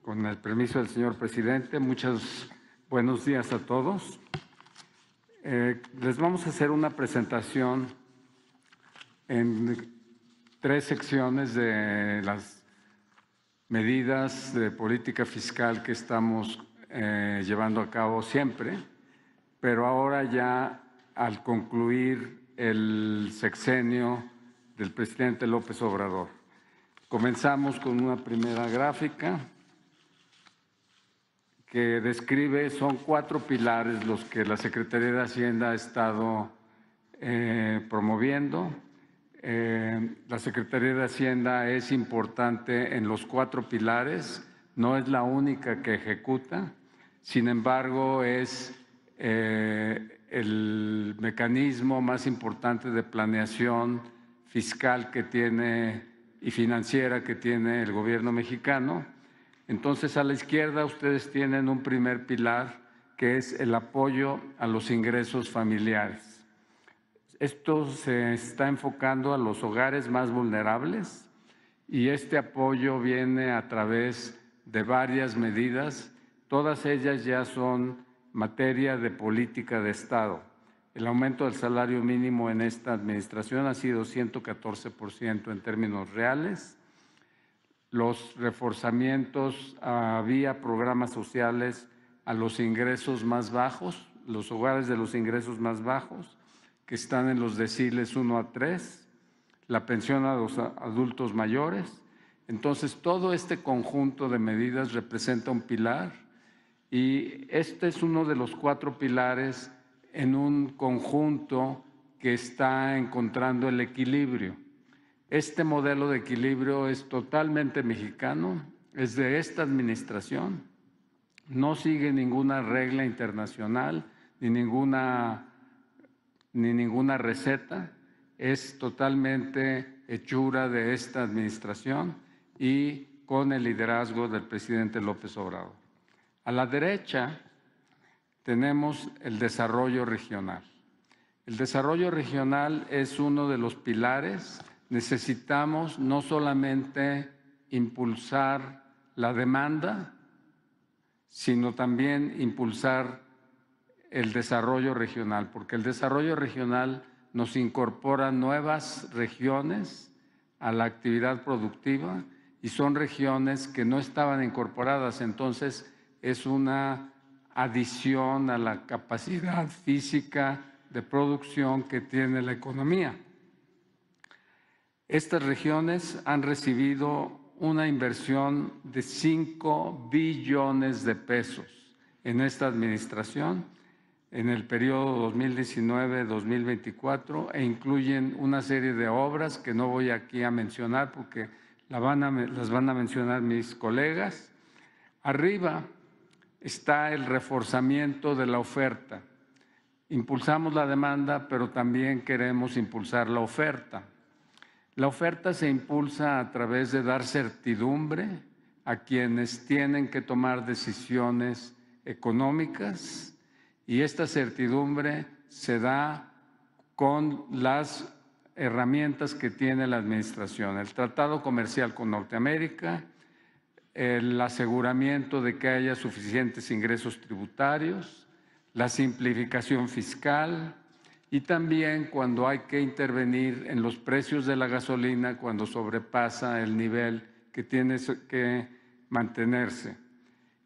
Con el permiso del señor presidente, muchos buenos días a todos. Les vamos a hacer una presentación en 3 secciones de las medidas de política fiscal que estamos llevando a cabo siempre, pero ahora ya al concluir el sexenio del presidente López Obrador. Comenzamos con una primera gráfica que describe, son 4 pilares los que la Secretaría de Hacienda ha estado promoviendo. La Secretaría de Hacienda es importante en los 4 pilares, no es la única que ejecuta, sin embargo es el mecanismo más importante de planeación fiscal que tiene y financiera que tiene el gobierno mexicano. Entonces, a la izquierda ustedes tienen un primer pilar que es el apoyo a los ingresos familiares. Esto se está enfocando a los hogares más vulnerables y este apoyo viene a través de varias medidas, todas ellas ya son materia de política de Estado. El aumento del salario mínimo en esta administración ha sido 114% en términos reales. Los reforzamientos vía programas sociales a los ingresos más bajos, los hogares de los ingresos más bajos, que están en los deciles 1 a 3, la pensión a los adultos mayores. Entonces, todo este conjunto de medidas representa un pilar y este es uno de los 4 pilares en un conjunto que está encontrando el equilibrio. Este modelo de equilibrio es totalmente mexicano, es de esta administración, no sigue ninguna regla internacional ni ninguna receta, es totalmente hechura de esta administración y con el liderazgo del presidente López Obrador. A la derecha tenemos el desarrollo regional. El desarrollo regional es uno de los pilares. Necesitamos no solamente impulsar la demanda, sino también impulsar el desarrollo regional, porque el desarrollo regional nos incorpora nuevas regiones a la actividad productiva y son regiones que no estaban incorporadas, entonces es una adición a la capacidad física de producción que tiene la economía. Estas regiones han recibido una inversión de 5 billones de pesos en esta administración en el periodo 2019-2024 e incluyen una serie de obras que no voy aquí a mencionar porque las van a mencionar mis colegas. Arriba está el reforzamiento de la oferta. Impulsamos la demanda, pero también queremos impulsar la oferta. La oferta se impulsa a través de dar certidumbre a quienes tienen que tomar decisiones económicas y esta certidumbre se da con las herramientas que tiene la administración, el tratado comercial con Norteamérica, el aseguramiento de que haya suficientes ingresos tributarios, la simplificación fiscal y también cuando hay que intervenir en los precios de la gasolina cuando sobrepasa el nivel que tiene que mantenerse.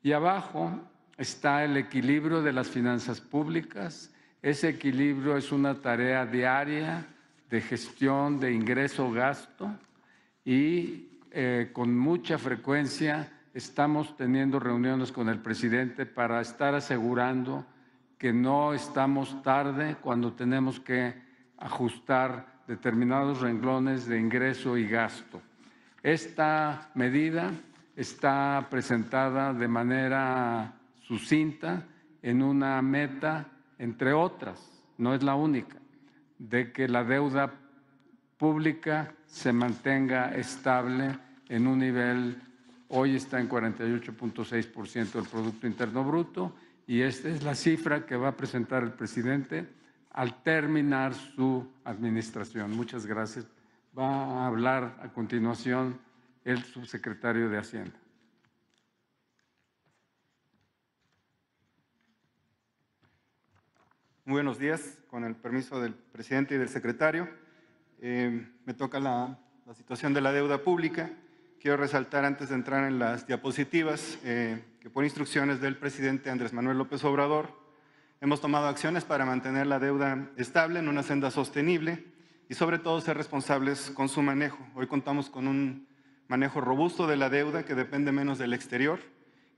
Y abajo está el equilibrio de las finanzas públicas. Ese equilibrio es una tarea diaria de gestión de ingreso-gasto y con mucha frecuencia estamos teniendo reuniones con el presidente para estar asegurando que no estamos tarde cuando tenemos que ajustar determinados renglones de ingreso y gasto. Esta medida está presentada de manera sucinta en una meta, entre otras, no es la única, de que la deuda pública se mantenga estable en un nivel, hoy está en 48.6% del Producto Interno Bruto, y esta es la cifra que va a presentar el presidente al terminar su administración. Muchas gracias. Va a hablar a continuación el subsecretario de Hacienda. Muy buenos días, con el permiso del presidente y del secretario. Me toca la situación de la deuda pública. Quiero resaltar antes de entrar en las diapositivas que por instrucciones del presidente Andrés Manuel López Obrador hemos tomado acciones para mantener la deuda estable en una senda sostenible y sobre todo ser responsables con su manejo. Hoy contamos con un manejo robusto de la deuda que depende menos del exterior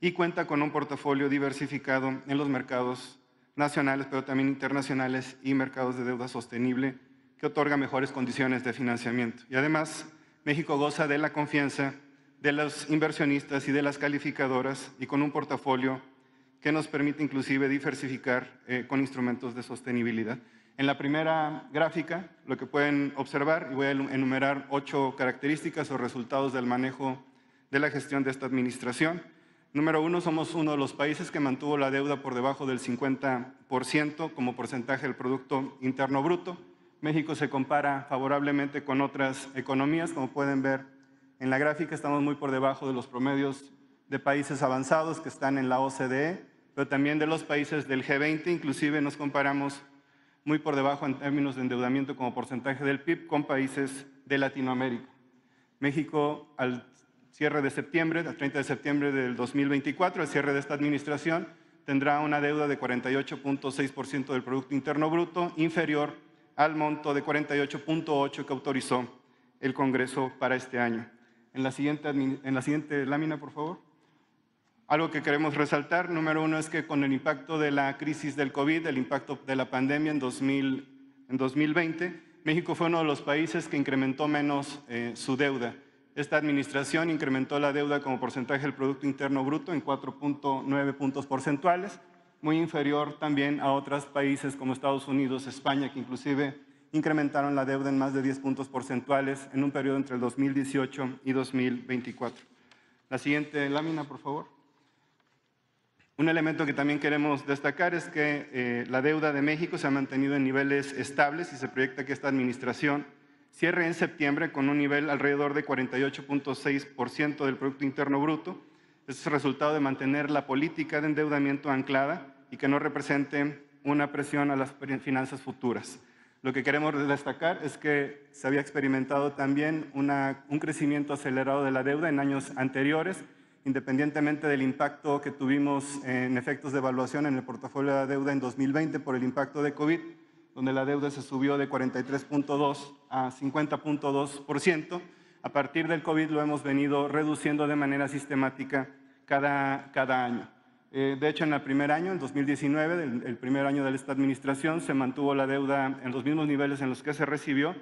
y cuenta con un portafolio diversificado en los mercados nacionales, pero también internacionales y mercados de deuda sostenible que otorga mejores condiciones de financiamiento. Y además, México goza de la confianza de los inversionistas y de las calificadoras y con un portafolio que nos permite inclusive diversificar con instrumentos de sostenibilidad. En la primera gráfica, lo que pueden observar, y voy a enumerar 8 características o resultados del manejo de la gestión de esta administración. Número 1, somos uno de los países que mantuvo la deuda por debajo del 50% como porcentaje del Producto Interno Bruto. México se compara favorablemente con otras economías, como pueden ver en la gráfica, estamos muy por debajo de los promedios de países avanzados que están en la OCDE, pero también de los países del G20, inclusive nos comparamos muy por debajo en términos de endeudamiento como porcentaje del PIB con países de Latinoamérica. México, al cierre de septiembre, el 30 de septiembre del 2024, el cierre de esta administración, tendrá una deuda de 48.6% del Producto Interno Bruto, inferior al monto de 48.8% que autorizó el Congreso para este año. En la siguiente lámina, por favor. Algo que queremos resaltar, número 1, es que con el impacto de la crisis del COVID, el impacto de la pandemia en 2020, México fue uno de los países que incrementó menos su deuda. Esta administración incrementó la deuda como porcentaje del Producto Interno Bruto en 4.9 puntos porcentuales, muy inferior también a otros países como Estados Unidos, España, que inclusive incrementaron la deuda en más de 10 puntos porcentuales en un periodo entre el 2018 y 2024. La siguiente lámina, por favor. Un elemento que también queremos destacar es que la deuda de México se ha mantenido en niveles estables y se proyecta que esta administración cierre en septiembre con un nivel alrededor de 48.6% del Producto Interno Bruto. Este es el resultado de mantener la política de endeudamiento anclada y que no represente una presión a las finanzas futuras. Lo que queremos destacar es que se había experimentado también un crecimiento acelerado de la deuda en años anteriores, independientemente del impacto que tuvimos en efectos de evaluación en el portafolio de la deuda en 2020 por el impacto de COVID, donde la deuda se subió de 43.2% a 50.2%. A partir del COVID lo hemos venido reduciendo de manera sistemática cada año. De hecho, en el primer año, en 2019, el primer año de esta administración, se mantuvo la deuda en los mismos niveles en los que se recibió,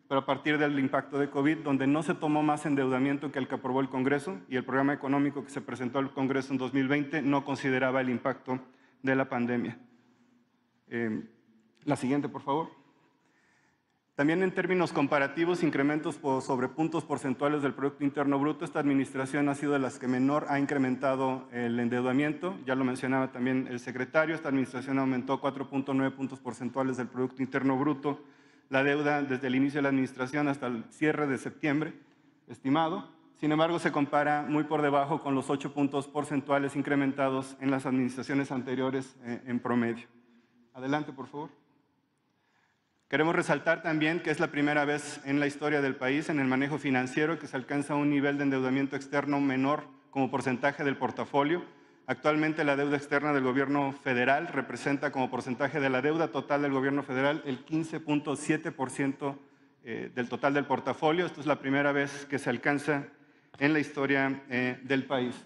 pero a partir del impacto de COVID, donde no se tomó más endeudamiento que el que aprobó el Congreso y el programa económico que se presentó al Congreso en 2020 no consideraba el impacto de la pandemia. La siguiente, por favor. También en términos comparativos, incrementos sobre puntos porcentuales del Producto Interno Bruto, esta administración ha sido de las que menor ha incrementado el endeudamiento. Ya lo mencionaba también el secretario, esta administración aumentó 4.9 puntos porcentuales del Producto Interno Bruto, la deuda desde el inicio de la administración hasta el cierre de septiembre, estimado. Sin embargo, se compara muy por debajo con los 8 puntos porcentuales incrementados en las administraciones anteriores en promedio. Adelante, por favor. Queremos resaltar también que es la primera vez en la historia del país, en el manejo financiero, que se alcanza un nivel de endeudamiento externo menor como porcentaje del portafolio. Actualmente la deuda externa del gobierno federal representa como porcentaje de la deuda total del gobierno federal el 15.7% del total del portafolio. Esto es la primera vez que se alcanza en la historia del país.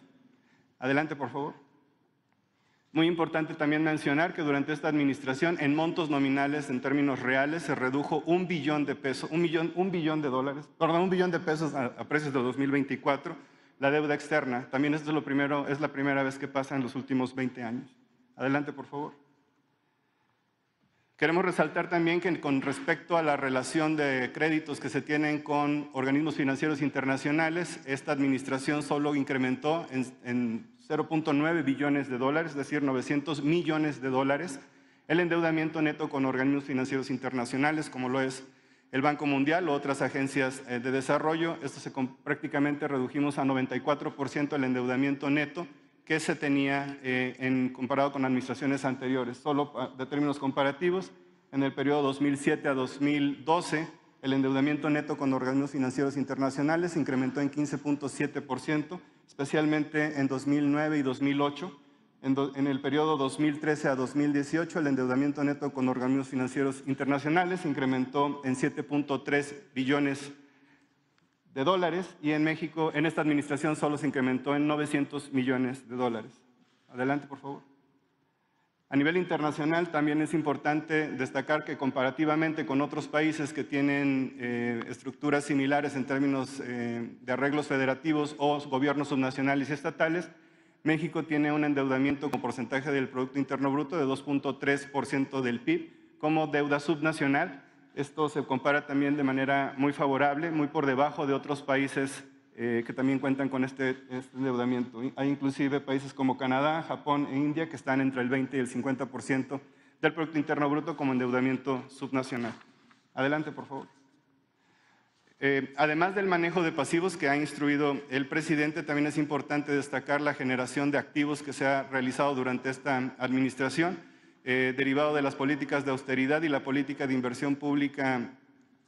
Adelante, por favor. Muy importante también mencionar que durante esta administración, en montos nominales, en términos reales, se redujo $1 billón de pesos a precios de 2024, la deuda externa. También esto es la primera vez que pasa en los últimos 20 años. Adelante, por favor. Queremos resaltar también que con respecto a la relación de créditos que se tienen con organismos financieros internacionales, esta administración solo incrementó en 0.9 billones de dólares, es decir, 900 millones de dólares, el endeudamiento neto con organismos financieros internacionales, como lo es el Banco Mundial o otras agencias de desarrollo. Esto prácticamente redujimos a 94% el endeudamiento neto que se tenía comparado con administraciones anteriores. Solo de términos comparativos, en el periodo 2007 a 2012, el endeudamiento neto con organismos financieros internacionales se incrementó en 15.7%, especialmente en 2009 y 2008. En el periodo 2013 a 2018, el endeudamiento neto con organismos financieros internacionales se incrementó en 7.3 billones de dólares y en México, en esta administración, solo se incrementó en 900 millones de dólares. Adelante, por favor. A nivel internacional también es importante destacar que comparativamente con otros países que tienen estructuras similares en términos de arreglos federativos o gobiernos subnacionales y estatales, México tiene un endeudamiento con porcentaje del Producto Interno Bruto de 2.3% del PIB como deuda subnacional. Esto se compara también de manera muy favorable, muy por debajo de otros países que también cuentan con este endeudamiento. Hay inclusive países como Canadá, Japón e India que están entre el 20 y el 50% del Producto Interno Bruto como endeudamiento subnacional. Adelante, por favor. Además del manejo de pasivos que ha instruido el presidente, también es importante destacar la generación de activos que se ha realizado durante esta administración, derivado de las políticas de austeridad y la política de inversión pública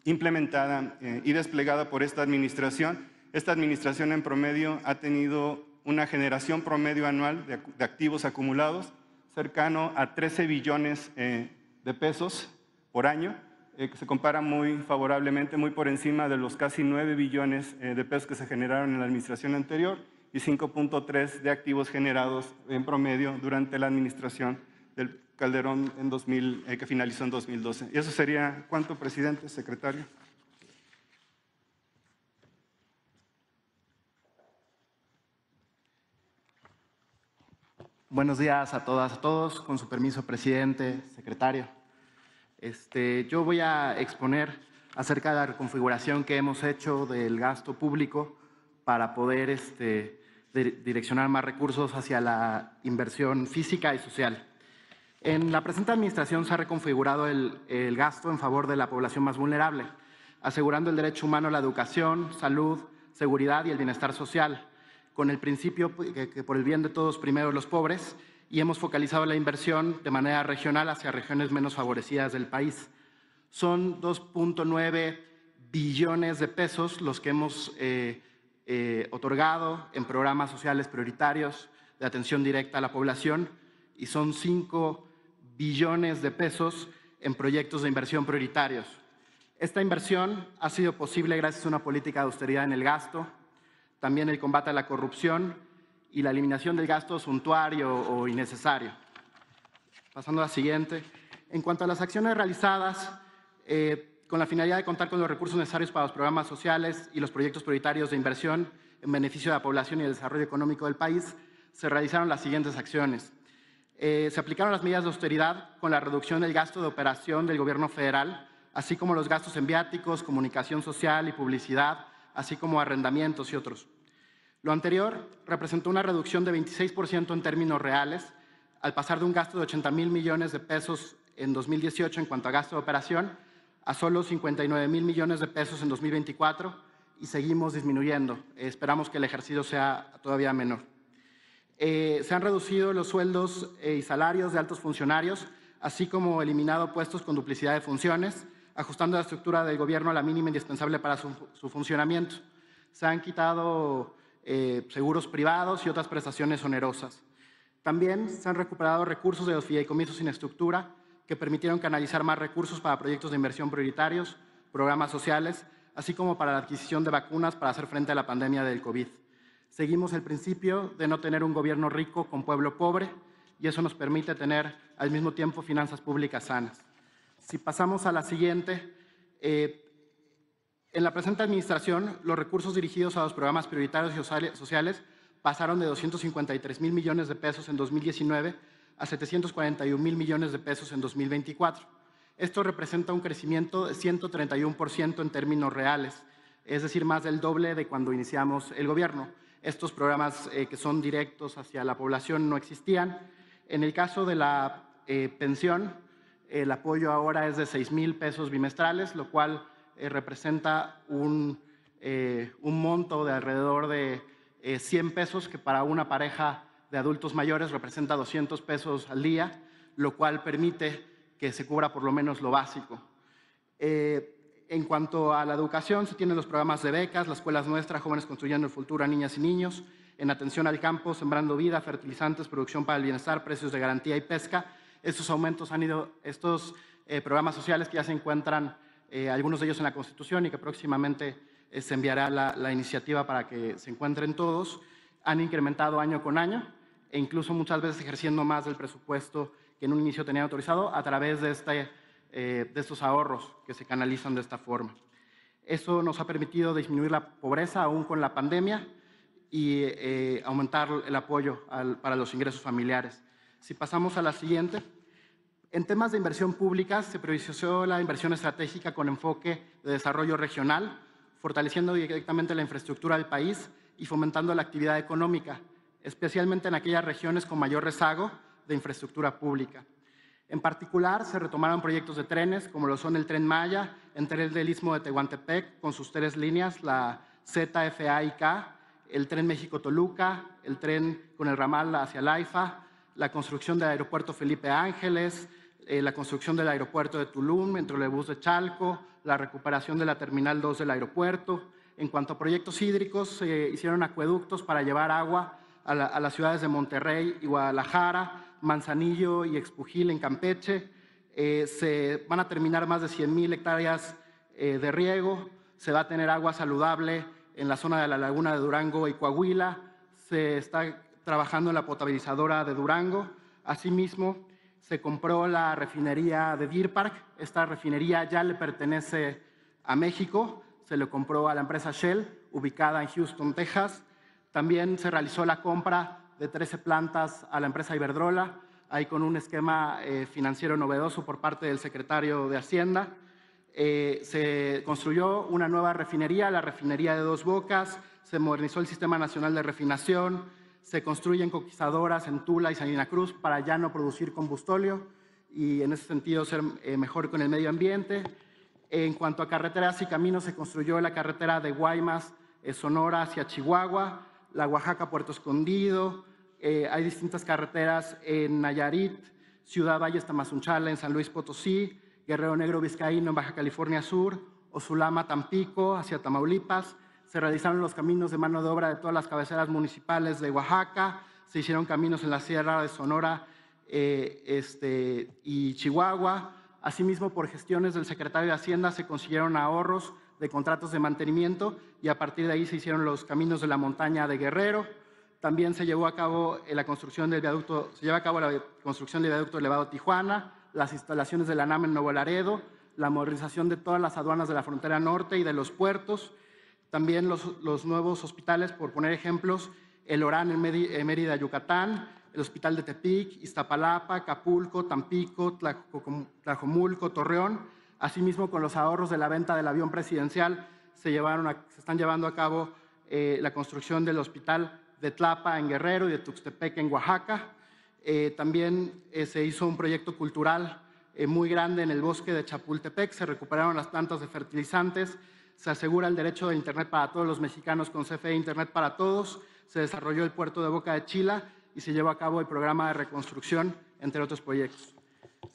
implementada y desplegada por esta administración. Esta administración en promedio ha tenido una generación promedio anual de activos acumulados cercano a 13 billones de pesos por año, que se compara muy favorablemente, muy por encima de los casi 9 billones de pesos que se generaron en la administración anterior y 5.3 de activos generados en promedio durante la administración del Calderón que finalizó en 2012. Y eso sería cuánto, presidente, secretario. Buenos días a todas, a todos. Con su permiso, presidente, secretario. Yo voy a exponer acerca de la reconfiguración que hemos hecho del gasto público para poder direccionar más recursos hacia la inversión física y social. En la presente administración se ha reconfigurado el gasto en favor de la población más vulnerable, asegurando el derecho humano a la educación, salud, seguridad y el bienestar social, con el principio que por el bien de todos primero los pobres, y hemos focalizado la inversión de manera regional hacia regiones menos favorecidas del país. Son 2.9 billones de pesos los que hemos otorgado en programas sociales prioritarios de atención directa a la población y son 5 billones de pesos en proyectos de inversión prioritarios. Esta inversión ha sido posible gracias a una política de austeridad en el gasto, también el combate a la corrupción y la eliminación del gasto suntuario o innecesario. Pasando a la siguiente. En cuanto a las acciones realizadas, con la finalidad de contar con los recursos necesarios para los programas sociales y los proyectos prioritarios de inversión en beneficio de la población y el desarrollo económico del país, se realizaron las siguientes acciones. Se aplicaron las medidas de austeridad con la reducción del gasto de operación del gobierno federal, así como los gastos en viáticos, comunicación social y publicidad, así como arrendamientos y otros. Lo anterior representó una reducción de 26% en términos reales, al pasar de un gasto de 80,000 millones de pesos en 2018 en cuanto a gasto de operación, a solo 59,000 millones de pesos en 2024 y seguimos disminuyendo. Esperamos que el ejercicio sea todavía menor. Se han reducido los sueldos y salarios de altos funcionarios, así como eliminado puestos con duplicidad de funciones, ajustando la estructura del gobierno a la mínima indispensable para su funcionamiento. Se han quitado seguros privados y otras prestaciones onerosas. También se han recuperado recursos de los fideicomisos sin estructura que permitieron canalizar más recursos para proyectos de inversión prioritarios, programas sociales, así como para la adquisición de vacunas para hacer frente a la pandemia del COVID. Seguimos el principio de no tener un gobierno rico con pueblo pobre y eso nos permite tener al mismo tiempo finanzas públicas sanas. Si pasamos a la siguiente, en la presente administración, los recursos dirigidos a los programas prioritarios y sociales pasaron de 253,000 millones de pesos en 2019 a 741,000 millones de pesos en 2024. Esto representa un crecimiento de 131% en términos reales, es decir, más del doble de cuando iniciamos el gobierno. Estos programas que son directos hacia la población no existían. En el caso de la pensión, el apoyo ahora es de 6,000 pesos bimestrales, lo cual representa un monto de alrededor de 100 pesos, que para una pareja de adultos mayores representa 200 pesos al día, lo cual permite que se cubra por lo menos lo básico. En cuanto a la educación, se tienen los programas de becas, las escuelas nuestras, Jóvenes Construyendo el Futuro a Niñas y Niños, en atención al campo, Sembrando Vida, fertilizantes, producción para el bienestar, precios de garantía y pesca. Estos aumentos han ido, estos programas sociales que ya se encuentran, algunos de ellos en la Constitución y que próximamente se enviará la iniciativa para que se encuentren todos, han incrementado año con año e incluso muchas veces ejerciendo más del presupuesto que en un inicio tenían autorizado a través de estos ahorros que se canalizan de esta forma. Eso nos ha permitido disminuir la pobreza aún con la pandemia y aumentar el apoyo para los ingresos familiares. Si pasamos a la siguiente, en temas de inversión pública se priorizó la inversión estratégica con enfoque de desarrollo regional, fortaleciendo directamente la infraestructura del país y fomentando la actividad económica, especialmente en aquellas regiones con mayor rezago de infraestructura pública. En particular, se retomaron proyectos de trenes, como lo son el Tren Maya, el Tren del Istmo de Tehuantepec, con sus 3 líneas, la Z, FA y K, el Tren México-Toluca, el tren con el ramal hacia el AIFA, la construcción del aeropuerto Felipe Ángeles, la construcción del aeropuerto de Tulum, el trolebús de Chalco, la recuperación de la Terminal 2 del aeropuerto. En cuanto a proyectos hídricos, se hicieron acueductos para llevar agua a las ciudades de Monterrey y Guadalajara, Manzanillo y Expujil en Campeche. Se van a terminar más de 100,000 hectáreas de riego, se va a tener agua saludable en la zona de la laguna de Durango y Coahuila, se está trabajando en la potabilizadora de Durango. Asimismo, se compró la refinería de Deer Park. Esta refinería ya le pertenece a México, se le compró a la empresa Shell, ubicada en Houston, Texas. También se realizó la compra de 13 plantas a la empresa Iberdrola, ahí con un esquema financiero novedoso por parte del secretario de Hacienda. Se construyó una nueva refinería, la refinería de Dos Bocas, se modernizó el Sistema Nacional de Refinación, se construyen conquistadoras en Tula y Salina Cruz para ya no producir combustóleo y en ese sentido ser mejor con el medio ambiente. En cuanto a carreteras y caminos, se construyó la carretera de Guaymas, Sonora hacia Chihuahua, la Oaxaca-Puerto Escondido, hay distintas carreteras en Nayarit, Ciudad Valles Tamazunchale en San Luis Potosí, Guerrero Negro Vizcaíno en Baja California Sur, Osulama Tampico hacia Tamaulipas. Se realizaron los caminos de mano de obra de todas las cabeceras municipales de Oaxaca, se hicieron caminos en la Sierra de Sonora y Chihuahua. Asimismo, por gestiones del secretario de Hacienda se consiguieron ahorros de contratos de mantenimiento y a partir de ahí se hicieron los caminos de la montaña de Guerrero. También se llevó a cabo la construcción del viaducto, elevado Tijuana, las instalaciones de la NAM en Nuevo Laredo, la modernización de todas las aduanas de la frontera norte y de los puertos. También los nuevos hospitales, por poner ejemplos, el Orán en Mérida, Yucatán, el Hospital de Tepic, Iztapalapa, Acapulco, Tampico, Tlajomulco, Torreón. Asimismo, con los ahorros de la venta del avión presidencial, se están llevando a cabo la construcción del Hospital de Tlapa en Guerrero y de Tuxtepec en Oaxaca. También se hizo un proyecto cultural muy grande en el bosque de Chapultepec, se recuperaron las plantas de fertilizantes, se asegura el derecho de Internet para todos los mexicanos con CFE Internet para Todos, se desarrolló el puerto de Boca de Chila y se llevó a cabo el programa de reconstrucción, entre otros proyectos.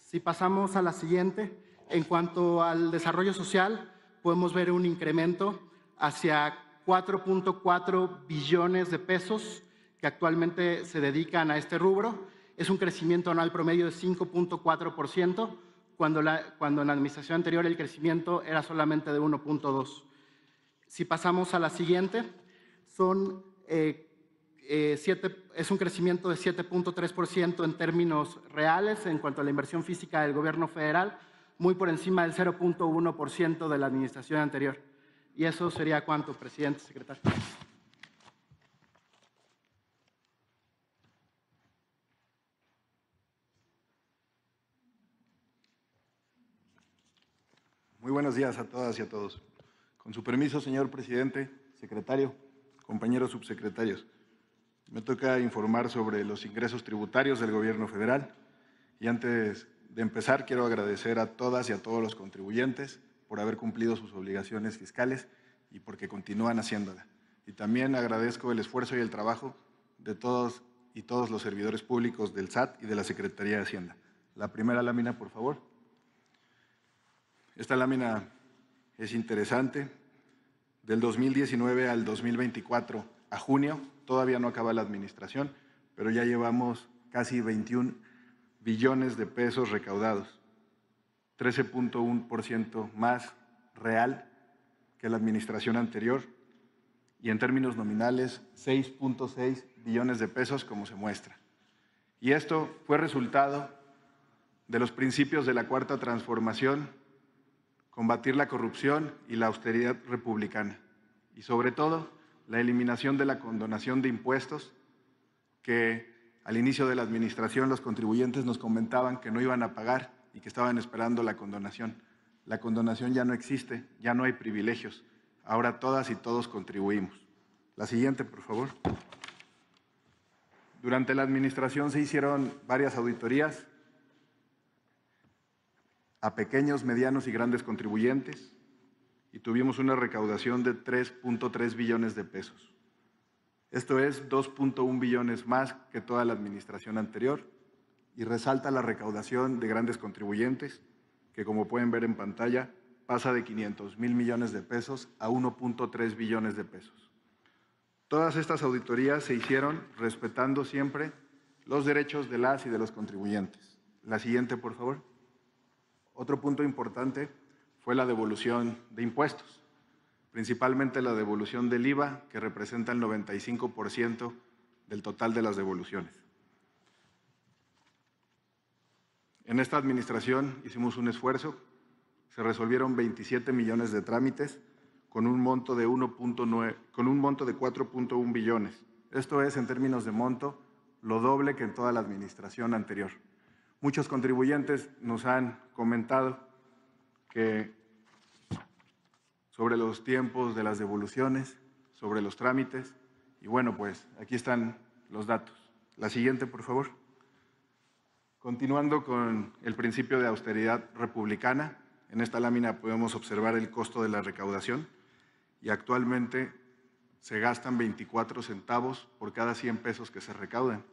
Si pasamos a la siguiente, en cuanto al desarrollo social, podemos ver un incremento hacia 4.4 billones de pesos que actualmente se dedican a este rubro. Es un crecimiento anual promedio de 5.4%, cuando en la administración anterior el crecimiento era solamente de 1.2%. Si pasamos a la siguiente, es un crecimiento de 7.3% en términos reales en cuanto a la inversión física del gobierno federal, muy por encima del 0.1% de la administración anterior. Y eso sería cuánto, presidente, secretario. Muy buenos días a todas y a todos. Con su permiso, señor presidente, secretario, compañeros subsecretarios, me toca informar sobre los ingresos tributarios del gobierno federal. Y antes de empezar, quiero agradecer a todas y a todos los contribuyentes por haber cumplido sus obligaciones fiscales y porque continúan haciéndola. Y también agradezco el esfuerzo y el trabajo de todos y todos los servidores públicos del SAT y de la Secretaría de Hacienda. La primera lámina, por favor. Esta lámina es interesante. Del 2019 al 2024, a junio, todavía no acaba la administración, pero ya llevamos casi 21 billones de pesos recaudados, 13.1% más real que la administración anterior, y en términos nominales, 6.6 billones de pesos, como se muestra. Y esto fue resultado de los principios de la Cuarta Transformación, combatir la corrupción y la austeridad republicana, y sobre todo, la eliminación de la condonación de impuestos, que al inicio de la administración los contribuyentes nos comentaban que no iban a pagar y que estaban esperando la condonación. La condonación ya no existe, ya no hay privilegios. Ahora todas y todos contribuimos. La siguiente, por favor. Durante la administración se hicieron varias auditorías a pequeños, medianos y grandes contribuyentes y tuvimos una recaudación de 3.3 billones de pesos. Esto es 2.1 billones más que toda la administración anterior y resalta la recaudación de grandes contribuyentes, que como pueden ver en pantalla, pasa de 500,000 millones de pesos a 1.3 billones de pesos. Todas estas auditorías se hicieron respetando siempre los derechos de las y de los contribuyentes. La siguiente, por favor. Otro punto importante fue la devolución de impuestos, principalmente la devolución del IVA, que representa el 95% del total de las devoluciones. En esta administración hicimos un esfuerzo, se resolvieron 27 millones de trámites con un monto de 4.1 billones. Esto es, en términos de monto, lo doble que en toda la administración anterior. Muchos contribuyentes nos han comentado que sobre los tiempos de las devoluciones, sobre los trámites, y bueno, pues aquí están los datos. La siguiente, por favor. Continuando con el principio de austeridad republicana, en esta lámina podemos observar el costo de la recaudación y actualmente se gastan 24 centavos por cada 100 pesos que se recaudan.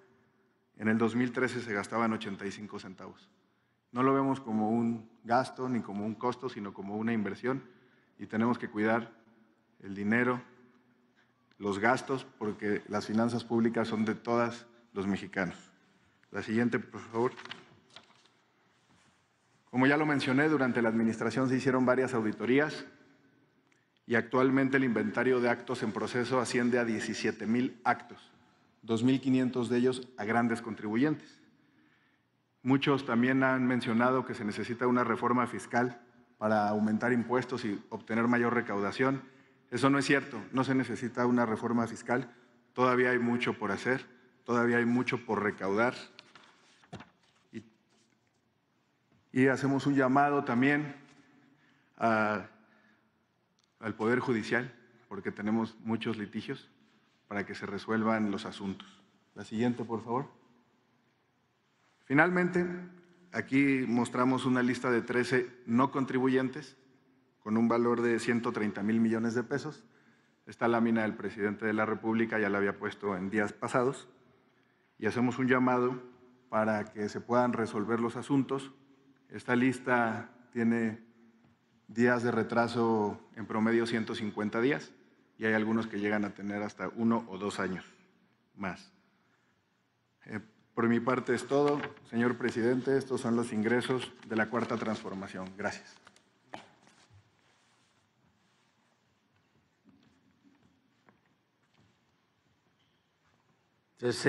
En el 2013 se gastaban 85 centavos. No lo vemos como un gasto ni como un costo, sino como una inversión y tenemos que cuidar el dinero, los gastos, porque las finanzas públicas son de todos los mexicanos. La siguiente, por favor. Como ya lo mencioné, durante la administración se hicieron varias auditorías y actualmente el inventario de actos en proceso asciende a 17,000 actos, 2.500 de ellos a grandes contribuyentes. Muchos también han mencionado que se necesita una reforma fiscal para aumentar impuestos y obtener mayor recaudación. Eso no es cierto, no se necesita una reforma fiscal, todavía hay mucho por hacer, todavía hay mucho por recaudar. Y hacemos un llamado también al Poder Judicial, porque tenemos muchos litigios, para que se resuelvan los asuntos. La siguiente, por favor. Finalmente, aquí mostramos una lista de 13 no contribuyentes con un valor de 130,000 millones de pesos. Esta lámina del presidente de la República ya la había puesto en días pasados y hacemos un llamado para que se puedan resolver los asuntos. Esta lista tiene días de retraso en promedio 150 días y hay algunos que llegan a tener hasta 1 o 2 años más. Por mi parte es todo. Señor presidente, estos son los ingresos de la Cuarta Transformación. Gracias. Entonces,